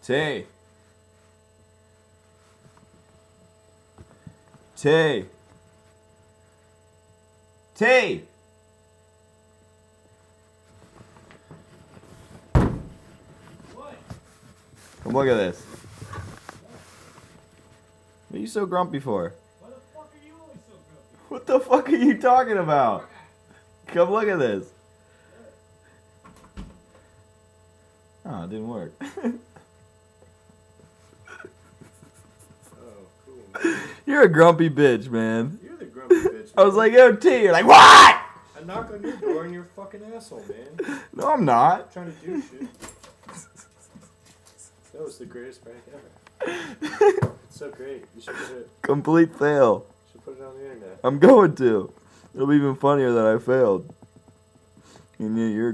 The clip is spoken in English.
Tay. Tay. Tay. What? Come look at this. What are you so grumpy for? Why the fuck are you always so grumpy? What the fuck are you talking about? Come look at this. Oh, it didn't work. Oh, cool, man. You're a grumpy bitch, man. You're the grumpy bitch. I was like, yo, T. You're like, what? I knock on your door and you're a fucking asshole, man. No, I'm not. Trying to do shit. That was the greatest prank ever. It's so great. You should Complete fail. put it on the internet. I'm going to. It'll be even funnier that I failed. And you're